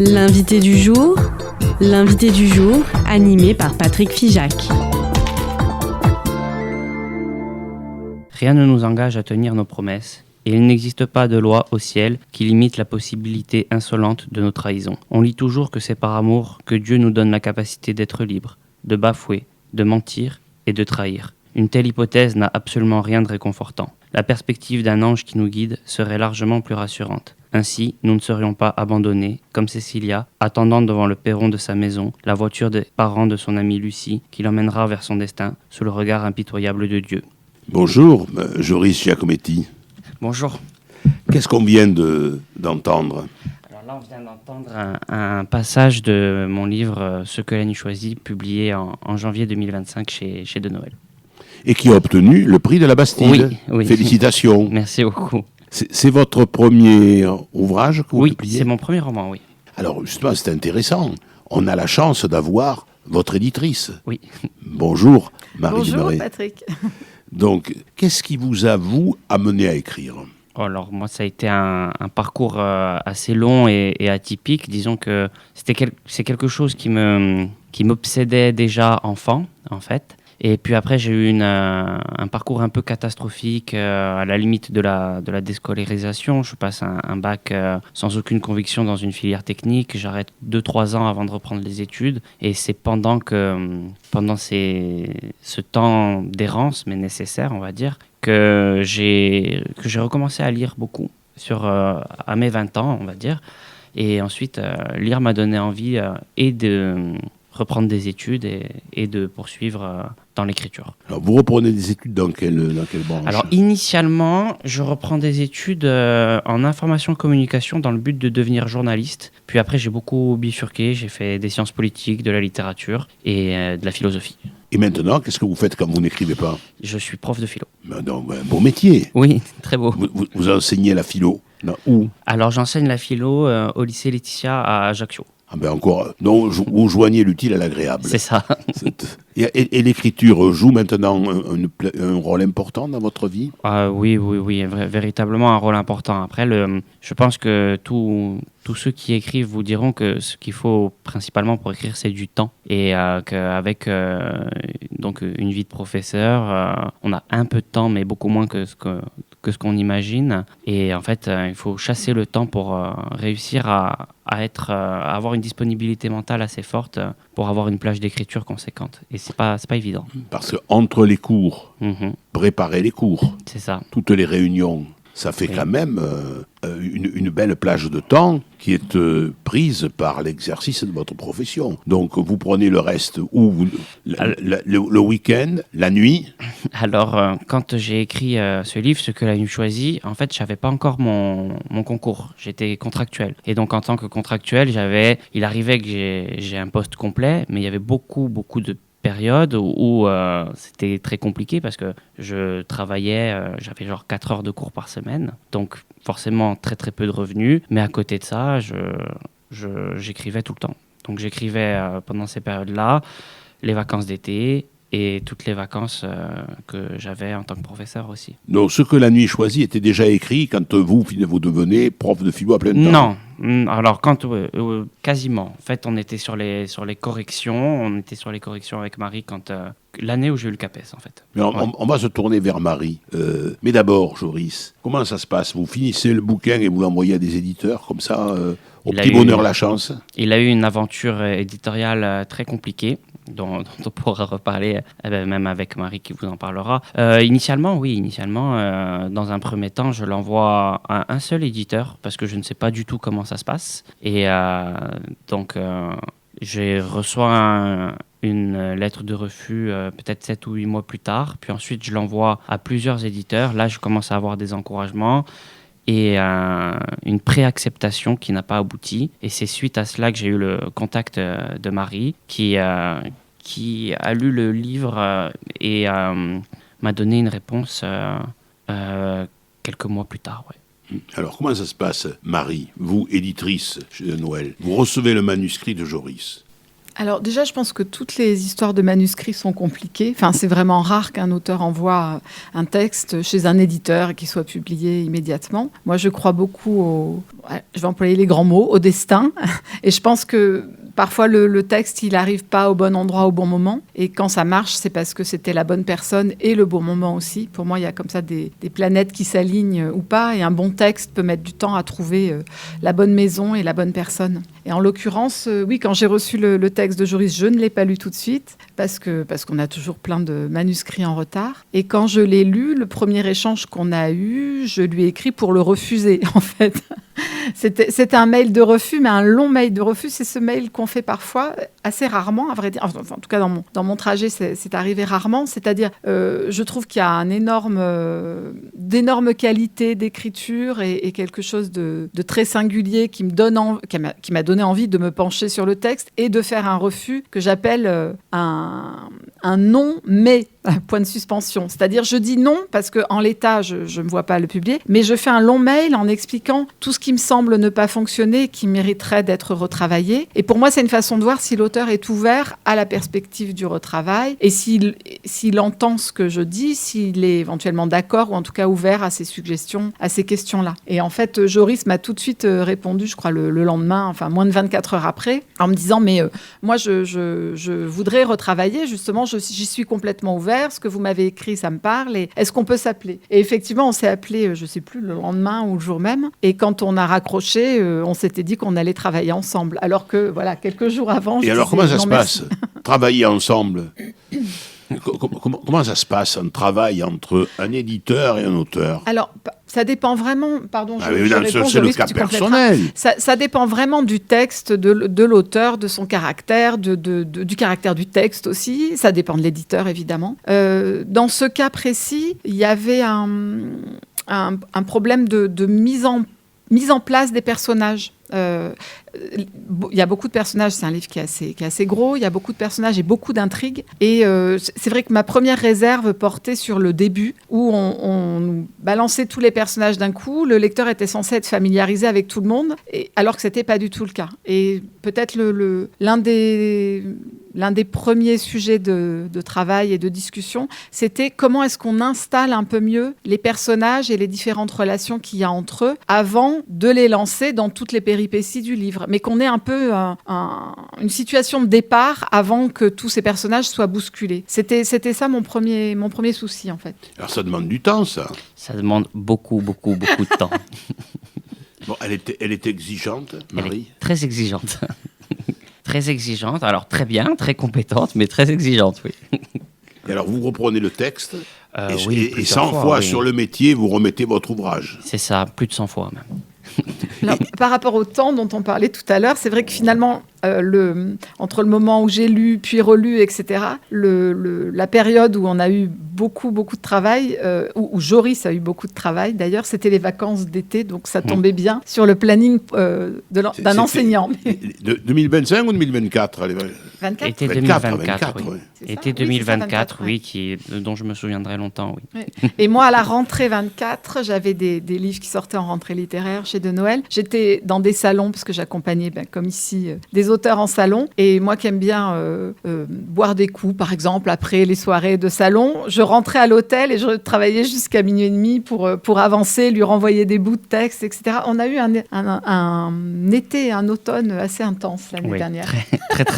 L'invité du jour, animé par Patrick Figeac. Rien ne nous engage à tenir nos promesses, et il n'existe pas de loi au ciel qui limite la possibilité insolente de nos trahisons. On lit toujours que c'est par amour que Dieu nous donne la capacité d'être libre, de bafouer, de mentir et de trahir. Une telle hypothèse n'a absolument rien de réconfortant. La perspective d'un ange qui nous guide serait largement plus rassurante. Ainsi, nous ne serions pas abandonnés, comme Cécilia, attendant devant le perron de sa maison la voiture des parents de son amie Lucie qui l'emmènera vers son destin sous le regard impitoyable de Dieu. Bonjour, Joris Giacometti. Bonjour. Qu'est-ce qu'on vient d'entendre ? Alors là, on vient d'entendre un passage de mon livre « Ce que la nuit choisit », publié en janvier 2025 chez De Noël. Et qui a obtenu le prix de la Bastide. Oui. Félicitations. Merci beaucoup. C'est votre premier ouvrage que vous publiez ? Oui, c'est mon premier roman, oui. Alors justement, c'est intéressant. On a la chance d'avoir votre éditrice. Oui. Bonjour, Marie Bonjour Desmarais. Patrick. Donc, qu'est-ce qui vous a, amené à écrire ? Alors moi, ça a été un parcours assez long et atypique. Disons que c'est quelque chose qui m'obsédait déjà enfant, en fait. Et puis après, j'ai eu un parcours un peu catastrophique, à la limite de la déscolarisation. Je passe un bac sans aucune conviction dans une filière technique. J'arrête 2-3 ans avant de reprendre les études. Et c'est pendant ce temps d'errance, mais nécessaire, on va dire, que j'ai recommencé à lire beaucoup, à mes 20 ans, on va dire. Et ensuite, lire m'a donné envie et de reprendre des études et de poursuivre dans l'écriture. Alors, vous reprenez des études dans quelle branche ? Alors, initialement, je reprends des études en information communication dans le but de devenir journaliste. Puis après, j'ai beaucoup bifurqué. J'ai fait des sciences politiques, de la littérature et de la philosophie. Et maintenant, qu'est-ce que vous faites quand vous n'écrivez pas ? Je suis prof de philo. Non, un beau métier. Oui, très beau. Vous enseignez la philo. Non, où ? Alors, j'enseigne la philo au lycée Laetitia à Ajaccio. Ah ben encore, non, vous joignez l'utile à l'agréable. C'est ça. Et l'écriture joue maintenant un rôle important dans votre vie ? Oui, véritablement un rôle important. Après, je pense que tous ceux qui écrivent vous diront que ce qu'il faut principalement pour écrire, c'est du temps. Et qu'avec donc une vie de professeur, on a un peu de temps, mais beaucoup moins que ce qu'on imagine. Et en fait, il faut chasser le temps pour réussir à avoir une disponibilité mentale assez forte pour avoir une plage d'écriture conséquente. Et c'est pas évident. Parce que entre les cours, préparer les cours, c'est ça. Toutes les réunions, ça fait quand même une belle plage de temps qui est prise par l'exercice de votre profession. Donc vous prenez le reste le week-end, la nuit. Alors quand j'ai écrit ce livre, Ce que la nuit choisit, en fait, j'avais pas encore mon concours. J'étais contractuel. Et donc en tant que contractuel, il arrivait que j'ai un poste complet, mais il y avait beaucoup de période où c'était très compliqué parce que je travaillais, j'avais genre 4 heures de cours par semaine, donc forcément très très peu de revenus, mais à côté de ça, j'écrivais tout le temps. Donc j'écrivais pendant ces périodes-là, les vacances d'été et toutes les vacances que j'avais en tant que professeur aussi. Donc Ce que la nuit choisit était déjà écrit quand vous devenez prof de philo à plein temps ? Non, alors quasiment. En fait, on était sur les corrections. On était sur les corrections avec Marie l'année où j'ai eu le CAPES, en fait. Mais on va se tourner vers Marie. Mais d'abord, Joris, comment ça se passe ? Vous finissez le bouquin et vous l'envoyez à des éditeurs comme ça, au petit bonheur la chance ? Il a eu une aventure éditoriale très compliquée, dont on pourra reparler même avec Marie qui vous en parlera. Initialement, dans un premier temps, je l'envoie à un seul éditeur parce que je ne sais pas du tout comment ça se passe. Et donc, j'ai reçois une lettre de refus peut-être 7 ou 8 mois plus tard. Puis ensuite, je l'envoie à plusieurs éditeurs. Là, je commence à avoir des encouragements et une préacceptation qui n'a pas abouti. Et c'est suite à cela que j'ai eu le contact de Marie qui a lu le livre et m'a donné une réponse quelques mois plus tard. Ouais. Alors, comment ça se passe, Marie, vous, éditrice chez Noël ? Vous recevez le manuscrit de Joris. Alors déjà, je pense que toutes les histoires de manuscrits sont compliquées. Enfin, c'est vraiment rare qu'un auteur envoie un texte chez un éditeur et qu'il soit publié immédiatement. Moi, je crois beaucoup je vais employer les grands mots, au destin. Et je pense que parfois, le texte, il n'arrive pas au bon endroit au bon moment. Et quand ça marche, c'est parce que c'était la bonne personne et le bon moment aussi. Pour moi, il y a comme ça des planètes qui s'alignent ou pas. Et un bon texte peut mettre du temps à trouver la bonne maison et la bonne personne. Et en l'occurrence, oui, quand j'ai reçu le texte de Joris, je ne l'ai pas lu tout de suite parce qu'on a toujours plein de manuscrits en retard. Et quand je l'ai lu, le premier échange qu'on a eu, je lui ai écrit pour le refuser, en fait. C'était un mail de refus, mais un long mail de refus. C'est ce mail qu'on fait parfois, assez rarement, à vrai dire. Enfin, en tout cas, dans mon trajet, c'est arrivé rarement. C'est-à-dire, je trouve qu'il y a d'énormes qualités d'écriture et quelque chose de très singulier qui m'a donné envie de me pencher sur le texte et de faire un refus que j'appelle un non, mais point de suspension. C'est-à-dire, je dis non parce qu'en l'état, je ne me vois pas le publier, mais je fais un long mail en expliquant tout ce qui me semble ne pas fonctionner et qui mériterait d'être retravaillé. Et pour moi, c'est une façon de voir si l'auteur est ouvert à la perspective du retravail et s'il entend ce que je dis, s'il est éventuellement d'accord ou en tout cas ouvert à ces suggestions, à ces questions-là. Et en fait, Joris m'a tout de suite répondu, je crois, le lendemain, enfin moins de 24 heures après, en me disant, mais moi, je voudrais retravailler, justement, j'y suis complètement ouvert. Ce que vous m'avez écrit, ça me parle. Et est-ce qu'on peut s'appeler ? Et effectivement, on s'est appelé, je ne sais plus, le lendemain ou le jour même. Et quand on a raccroché, on s'était dit qu'on allait travailler ensemble. Alors que, voilà, quelques jours avant... Et alors, comment ça se passe ? Travailler ensemble ? Comment ça se passe, un travail entre un éditeur et un auteur ? Alors, ça dépend vraiment... Pardon, c'est le cas personnel. Ça dépend vraiment du texte, de l'auteur, de son caractère, du caractère du texte aussi. Ça dépend de l'éditeur, évidemment. Dans ce cas précis, il y avait un problème de mise en place des personnages. Il y a beaucoup de personnages, c'est un livre qui est assez gros, il y a beaucoup de personnages et beaucoup d'intrigues. Et c'est vrai que ma première réserve portait sur le début, où on nous balançait tous les personnages d'un coup. Le lecteur était censé être familiarisé avec tout le monde, alors que ce n'était pas du tout le cas. Et peut-être l'un des premiers sujets de travail et de discussion, c'était comment est-ce qu'on installe un peu mieux les personnages et les différentes relations qu'il y a entre eux avant de les lancer dans toutes les péripéties du livre. Mais qu'on ait un peu une situation de départ avant que tous ces personnages soient bousculés. C'était ça mon premier souci, en fait. Alors ça demande du temps, ça. Ça demande beaucoup de temps. Bon, elle est exigeante, Marie. Elle est très exigeante. Très exigeante, alors très bien, très compétente, mais très exigeante, oui. Et alors, vous reprenez le texte, et 100 fois, fois oui. sur le métier, vous remettez votre ouvrage. C'est ça, plus de 100 fois même. Alors, par rapport au temps dont on parlait tout à l'heure, c'est vrai que finalement, entre le moment où j'ai lu, puis relu, etc., la période où on a eu beaucoup de travail, où Joris a eu beaucoup de travail, d'ailleurs, c'était les vacances d'été, donc ça tombait bien sur le planning d'un enseignant. De 2025 ou 2024 Été 2024, oui. C'est Été ça 2024, oui. oui, dont je me souviendrai longtemps, oui. Oui. Et moi, à la rentrée 24, j'avais des livres qui sortaient en rentrée littéraire chez De Noël. J'étais dans des salons, parce que j'accompagnais, comme ici, des auteurs en salon. Et moi qui aime bien boire des coups, par exemple, après les soirées de salon, je rentrais à l'hôtel et je travaillais jusqu'à minuit et demi pour avancer, lui renvoyer des bouts de texte, etc. On a eu un été, un automne assez intense l'année dernière.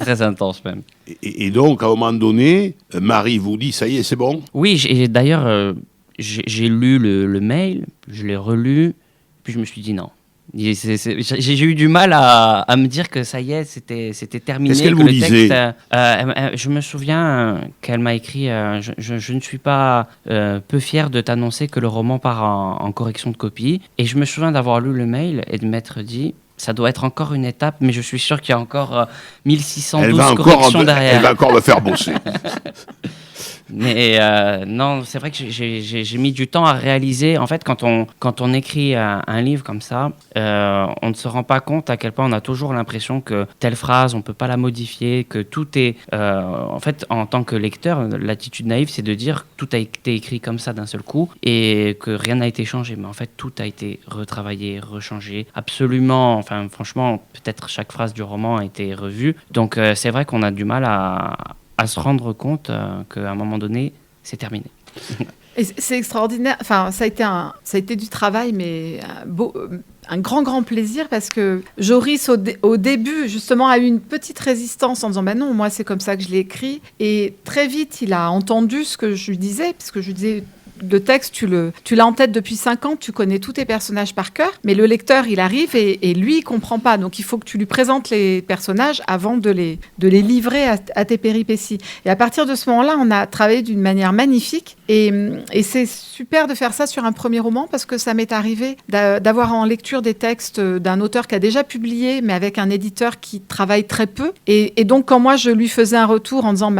Très intense même. Et donc, à un moment donné, Marie vous dit, ça y est, c'est bon ? Oui, d'ailleurs, j'ai lu le mail, je l'ai relu, puis je me suis dit non. J'ai eu du mal à me dire que ça y est, c'était terminé. Qu'est-ce qu'elle que vous le disait texte, je me souviens qu'elle m'a écrit je ne suis pas peu fière de t'annoncer que le roman part en correction de copie. Et je me souviens d'avoir lu le mail et de m'être dit ça doit être encore une étape, mais je suis sûr qu'il y a encore 1612 corrections derrière. Elle va encore me faire bosser. Mais non, c'est vrai que j'ai mis du temps à réaliser. En fait, quand on écrit un livre comme ça, on ne se rend pas compte à quel point on a toujours l'impression que telle phrase, on ne peut pas la modifier, que tout est... en fait, en tant que lecteur, l'attitude naïve, c'est de dire que tout a été écrit comme ça d'un seul coup et que rien n'a été changé. Mais en fait, tout a été retravaillé, rechangé. Absolument, enfin franchement, peut-être chaque phrase du roman a été revue. Donc c'est vrai qu'on a du mal à se rendre compte qu'à un moment donné, c'est terminé. Et c'est extraordinaire. Enfin, ça a été du travail, mais un grand plaisir parce que Joris, au début, justement, a eu une petite résistance en disant bah non, moi, c'est comme ça que je l'ai écrit. Et très vite, il a entendu ce que je lui disais, parce que je lui disais. Le texte, tu l'as en tête depuis 5 ans, tu connais tous tes personnages par cœur, mais le lecteur, il arrive et lui, il comprend pas. Donc, il faut que tu lui présentes les personnages avant de les livrer à tes péripéties. Et à partir de ce moment-là, on a travaillé d'une manière magnifique. Et c'est super de faire ça sur un premier roman parce que ça m'est arrivé d'avoir en lecture des textes d'un auteur qui a déjà publié, mais avec un éditeur qui travaille très peu. Et donc, quand moi, je lui faisais un retour en disant...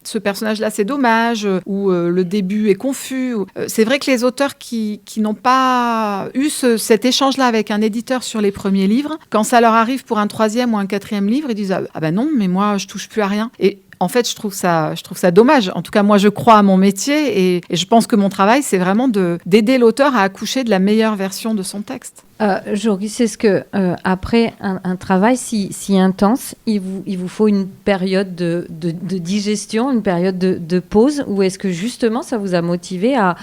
ce personnage-là, c'est dommage, ou le début est confus. C'est vrai que les auteurs qui n'ont pas eu cet échange-là avec un éditeur sur les premiers livres, quand ça leur arrive pour un 3e ou un 4e livre, ils disent « Ah ben non, mais moi, je touche plus à rien ». Et en fait, je trouve ça dommage. En tout cas, moi, je crois à mon métier et je pense que mon travail, c'est vraiment d'aider l'auteur à accoucher de la meilleure version de son texte. Joris, est-ce que après un travail si intense, il vous faut une période de digestion, une période de pause, ou est-ce que justement ça vous a motivé à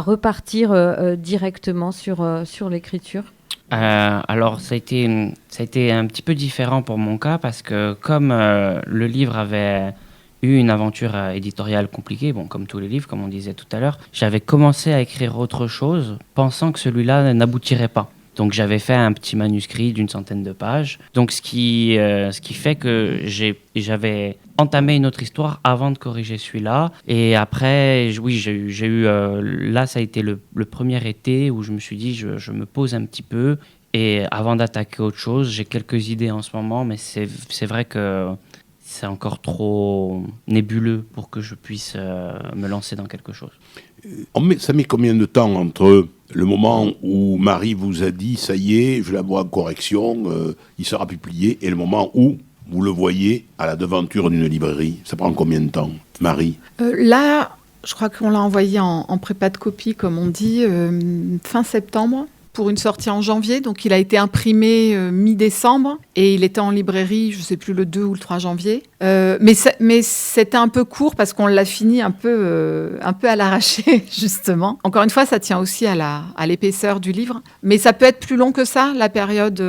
repartir directement sur l'écriture ? Alors, ça a été un petit peu différent pour mon cas parce que comme le livre avait eu une aventure éditoriale compliquée, bon, comme tous les livres, comme on disait tout à l'heure, j'avais commencé à écrire autre chose pensant que celui-là n'aboutirait pas. Donc j'avais fait un petit manuscrit d'une 100aine de pages. Donc ce qui fait que j'avais entamé une autre histoire avant de corriger celui-là. Et après, oui, j'ai eu là, ça a été le premier été où je me suis dit, je me pose un petit peu. Et avant d'attaquer autre chose, j'ai quelques idées en ce moment, mais c'est vrai que c'est encore trop nébuleux pour que je puisse me lancer dans quelque chose. Ça met combien de temps entre le moment où Marie vous a dit « ça y est, je la vois en correction, il sera publié » et le moment où vous le voyez à la devanture d'une librairie? Ça prend combien de temps, Marie? Là, je crois qu'on l'a envoyé en prépa de copie, comme on dit, fin septembre, pour une sortie en janvier. Donc, il a été imprimé mi-décembre et il était en librairie, je ne sais plus, le 2 ou le 3 janvier. Mais c'était un peu court parce qu'on l'a fini un peu à l'arraché, justement. Encore une fois, ça tient aussi à l'épaisseur du livre. Mais ça peut être plus long que ça, la période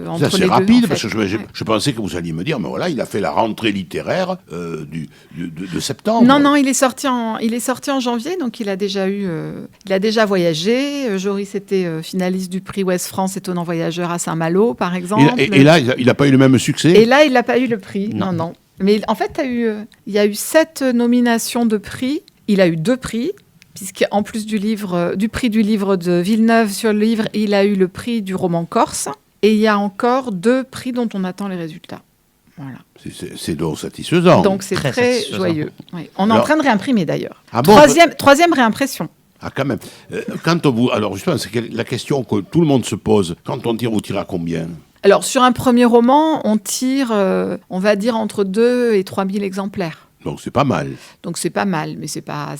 entre les deux. C'est rapide, en fait. parce que je pensais que vous alliez me dire, mais voilà, il a fait la rentrée littéraire de septembre. Non, il est sorti en janvier, donc il a déjà voyagé. Joris était finaliste du prix Ouest France étonnant voyageur à Saint-Malo, par exemple. Et là, il n'a pas eu le même succès? Et là, il n'a pas eu le prix. Non. Mais en fait, il y a eu 7 nominations de prix. Il a eu 2 prix, puisqu'en plus du prix du livre de Villeneuve sur le livre, il a eu le prix du roman corse. Et il y a encore 2 prix dont on attend les résultats. Voilà. C'est donc satisfaisant. Donc c'est très joyeux. Oui. On est en train de réimprimer d'ailleurs. Ah bon, troisième réimpression. Ah, quand même. Alors, justement, c'est la question que tout le monde se pose. Quand on tire, vous tirez à combien? Alors, sur un premier roman, on tire, on va dire, entre 2 et 3 000 exemplaires. Donc, c'est pas mal. Mais c'est pas...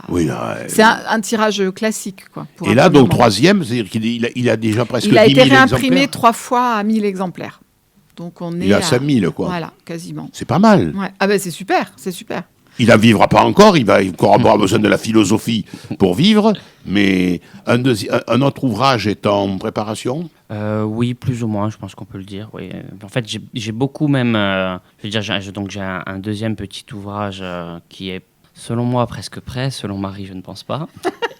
Oui, là, c'est un tirage classique, quoi. Et là, donc, troisième, c'est-à-dire qu'il a déjà presque 10 000 exemplaires. Il a été réimprimé 3 fois à 1000 exemplaires. Donc, il a 5 000, quoi. Voilà, quasiment. C'est pas mal. Ouais. Ah ben, c'est super. Il n'en vivra pas encore, il va encore avoir besoin de la philosophie pour vivre, mais un autre ouvrage est en préparation? Oui, plus ou moins, je pense qu'on peut le dire. Oui. En fait, j'ai beaucoup même... j'ai un deuxième petit ouvrage qui est, selon moi, presque prêt. Selon Marie, je ne pense pas.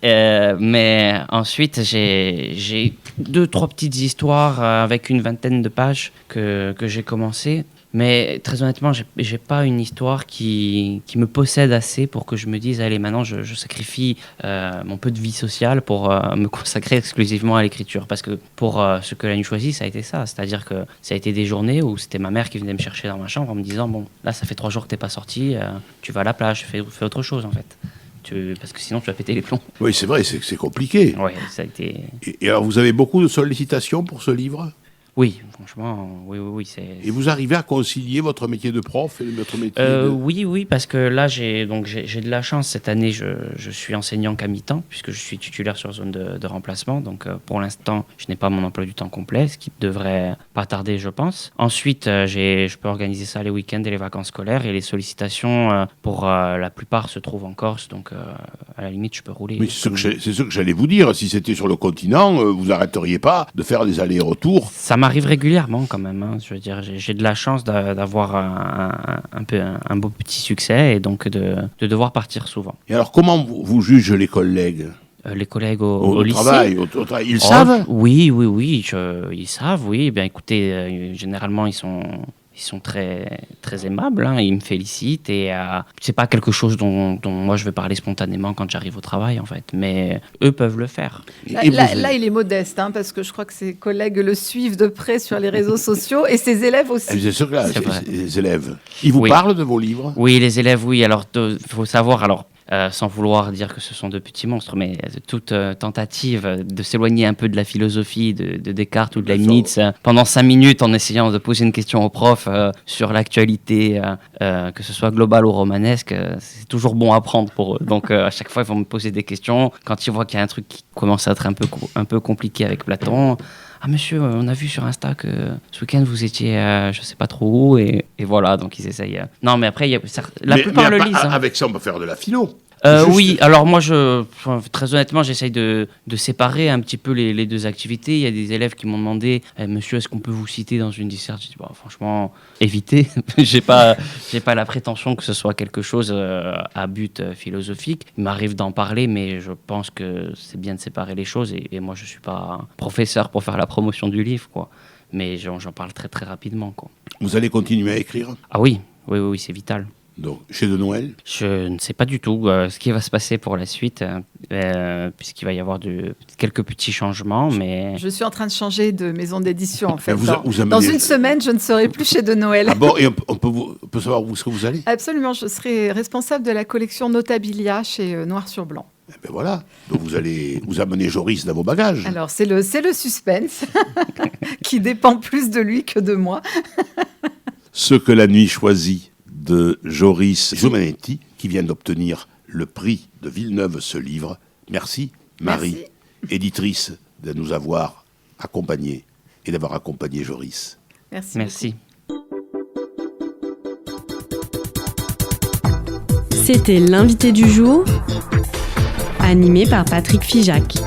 Mais ensuite, j'ai 2-3 petites histoires avec une 20aine de pages que j'ai commencé. Mais très honnêtement, j'ai pas une histoire qui me possède assez pour que je me dise, allez, maintenant je sacrifie mon peu de vie sociale pour me consacrer exclusivement à l'écriture. Parce que pour ce que la nuit choisit, ça a été ça. C'est-à-dire que ça a été des journées où c'était ma mère qui venait me chercher dans ma chambre en me disant, bon, là, ça fait 3 jours que t'es pas sorti, tu vas à la plage, fais autre chose en fait. Parce que sinon tu vas péter les plombs. Oui, c'est vrai, c'est compliqué. Ouais, ça a été... Et alors, vous avez beaucoup de sollicitations pour ce livre ? Oui, franchement, oui, c'est... Et vous arrivez à concilier votre métier de prof et votre métier de... Oui, parce que là, j'ai de la chance. Cette année, je suis enseignant qu'à mi-temps, puisque je suis titulaire sur zone de remplacement. Donc, pour l'instant, je n'ai pas mon emploi du temps complet, ce qui devrait pas tarder, je pense. Ensuite, je peux organiser ça les week-ends et les vacances scolaires. Et les sollicitations, pour la plupart, se trouvent en Corse. Donc, à la limite, je peux rouler. Oui, c'est ce que j'allais vous dire. Si c'était sur le continent, vous n'arrêteriez pas de faire des allers-retours. Ça m'arrive régulièrement quand même. Hein. Je veux dire, j'ai de la chance d'avoir un beau petit succès et donc de devoir partir souvent. Et alors, comment vous jugent les collègues ? Les collègues au lycée, travail, au travail, ils savent ? Oui, ils savent, oui. Ben, écoutez, généralement, ils sont très, très aimables, hein. Ils me félicitent et c'est pas quelque chose dont moi je vais parler spontanément quand j'arrive au travail en fait, mais eux peuvent le faire. Là, il est modeste, hein, parce que je crois que ses collègues le suivent de près sur les réseaux sociaux et ses élèves aussi. C'est sûr que là, C'est vrai. les élèves, ils vous Oui. parlent de vos livres ? Oui, les élèves, oui. Alors, il faut savoir, sans vouloir dire que ce sont de petits monstres, mais toute tentative de s'éloigner un peu de la philosophie de Descartes ou de Leibniz pendant 5 minutes en essayant de poser une question au prof sur l'actualité, que ce soit globale ou romanesque, c'est toujours bon à prendre pour eux. Donc, à chaque fois, ils vont me poser des questions. Quand ils voient qu'il y a un truc qui commence à être un peu compliqué avec Platon... Ah monsieur, on a vu sur Insta que ce week-end vous étiez je sais pas trop où et voilà, donc ils essayent. Non mais après la plupart le lisent. Hein. Avec ça on peut faire de la philo. Oui, alors moi très honnêtement j'essaye de séparer un petit peu les deux activités. Il y a des élèves qui m'ont demandé monsieur, est-ce qu'on peut vous citer dans une disserte? J'ai dit franchement évitez. j'ai pas la prétention que ce soit quelque chose à but philosophique. Il m'arrive d'en parler, mais je pense que c'est bien de séparer les choses et moi je suis pas professeur pour faire la promotion du livre quoi. Mais j'en parle très très rapidement quoi. Vous allez continuer à écrire? Ah oui, c'est vital. Donc, chez De Noël? Je ne sais pas du tout ce qui va se passer pour la suite, puisqu'il va y avoir quelques petits changements. Mais... Je suis en train de changer de maison d'édition, en fait. Vous dans une semaine, je ne serai plus chez De Noël. Ah bon, et on peut savoir où est-ce que vous allez? Absolument, je serai responsable de la collection Notabilia chez Noir sur Blanc. Eh ben voilà, donc vous allez vous amener Joris dans vos bagages. Alors, c'est le suspense qui dépend plus de lui que de moi. Ce que la nuit choisit, de Joris Zumanetti, qui vient d'obtenir le prix de Villeneuve ce livre. Merci Marie, éditrice, de nous avoir accompagnés et d'avoir accompagné Joris. Merci. C'était l'invité du jour, animé par Patrick Figeac.